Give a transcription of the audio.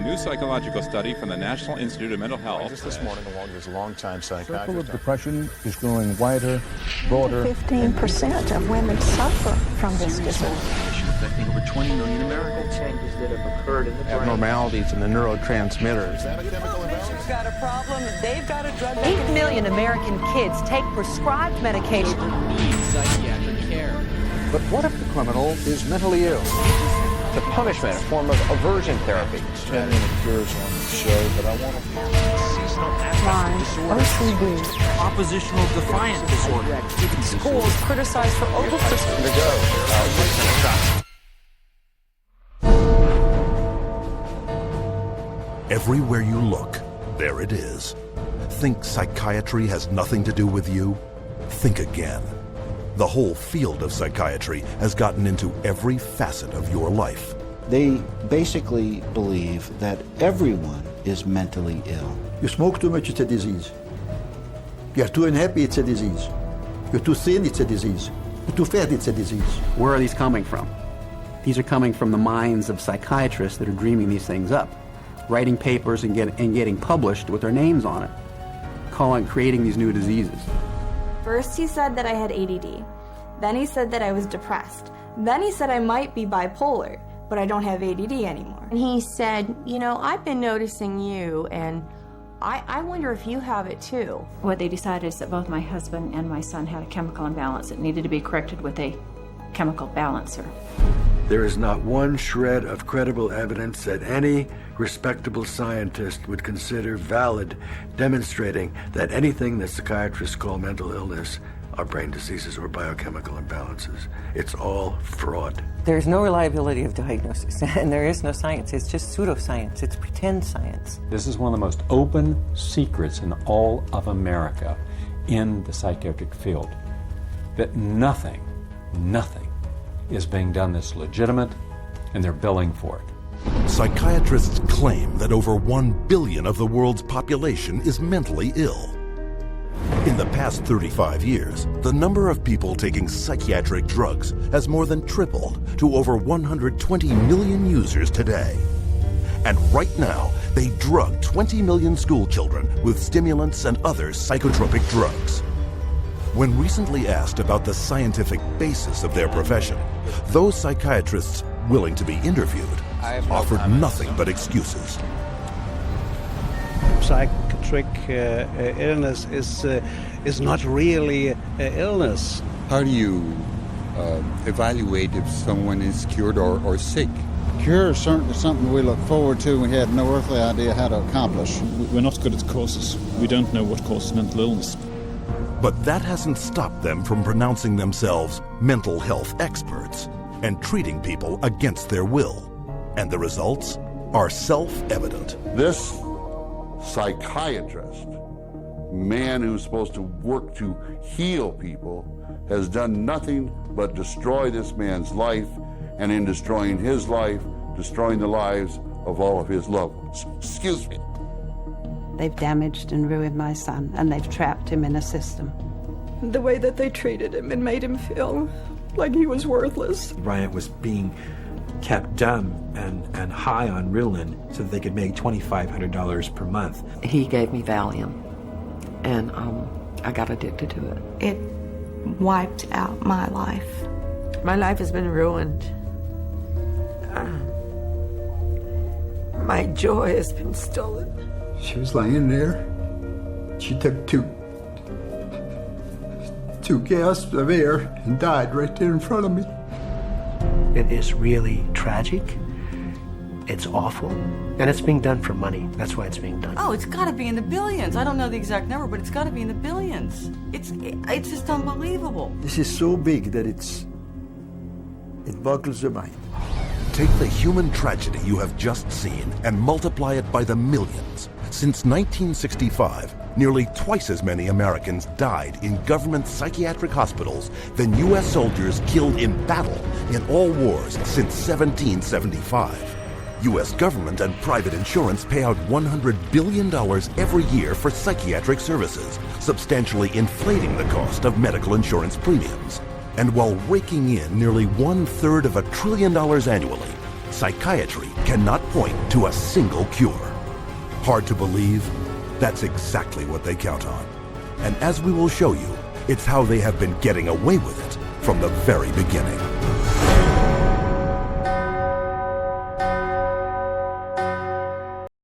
new psychological study from the National Institute of Mental Health. Just this morning, along with his longtime psychiatrist. The circle of depression is growing wider, broader. 15% of women suffer from this disorder. Affecting over 20 million Americans. Changes that have occurred in the brain. Abnormalities in the neurotransmitters. Is that a chemical imbalance? Patient's got a problem, they've got a drug. 8 million American kids take prescribed medication. Need psychiatric care. But what if the criminal is mentally ill? The punishment, a form of aversion therapy. And appears on the show, but I want to... Seasonal affective disorder. OCD. Oppositional defiant disorder. Schools criticized for over-prescribing. To go. Everywhere you look, there it is. Think psychiatry has nothing to do with you? Think again. The whole field of psychiatry has gotten into every facet of your life. They basically believe that everyone is mentally ill. You smoke too much, it's a disease. You're too unhappy, it's a disease. You're too thin, it's a disease. You're too fat, it's a disease. Where are these coming from? These are coming from the minds of psychiatrists that are dreaming these things up, writing papers and getting published with their names on it, creating these new diseases. First he said that I had ADD. Then he said that I was depressed. Then he said I might be bipolar, but I don't have ADD anymore. And he said, you know, I've been noticing you, and I wonder if you have it too. What they decided is that both my husband and my son had a chemical imbalance that needed to be corrected with a chemical balancer. There is not one shred of credible evidence that any respectable scientist would consider valid, demonstrating that anything that psychiatrists call mental illness are brain diseases or biochemical imbalances. It's all fraud. There's no reliability of diagnosis, and there is no science. It's just pseudoscience. It's pretend science. This is one of the most open secrets in all of America in the psychiatric field, that nothing is being done that's legitimate, and they're billing for it. Psychiatrists claim that over 1 billion of the world's population is mentally ill. In the past 35 years, the number of people taking psychiatric drugs has more than tripled to over 120 million users today. And right now, they drug 20 million school children with stimulants and other psychotropic drugs. When recently asked about the scientific basis of their profession, those psychiatrists willing to be interviewed offered nothing but excuses. Psychiatric illness is not really illness. How do you evaluate if someone is cured or sick? Cure is certainly something we look forward to. We have no earthly idea how to accomplish. We're not good at causes. We don't know what causes mental illness. But that hasn't stopped them from pronouncing themselves mental health experts and treating people against their will. And the results are self-evident. This psychiatrist, man who's supposed to work to heal people, has done nothing but destroy this man's life, and in destroying his life, destroying the lives of all of his loved ones. Excuse me. They've damaged and ruined my son, and they've trapped him in a system. The way that they treated him, it made him feel like he was worthless. Bryant was being kept dumb and high on Ritalin so that they could make $2,500 per month. He gave me Valium, and I got addicted to it. It wiped out my life. My life has been ruined. My joy has been stolen. She was laying there. She took two gasps of air and died right there in front of me. It is really tragic. It's awful. And it's being done for money. That's why it's being done. Oh, it's got to be in the billions. I don't know the exact number, but it's got to be in the billions. It's just unbelievable. This is so big that it boggles the mind. Take the human tragedy you have just seen and multiply it by the millions. Since 1965, nearly twice as many Americans died in government psychiatric hospitals than U.S. soldiers killed in battle in all wars since 1775. U.S. government and private insurance pay out $100 billion every year for psychiatric services, substantially inflating the cost of medical insurance premiums. And while raking in nearly $1/3 of $1 trillion annually, psychiatry cannot point to a single cure. Hard to believe? That's exactly what they count on. And as we will show you, it's how they have been getting away with it from the very beginning.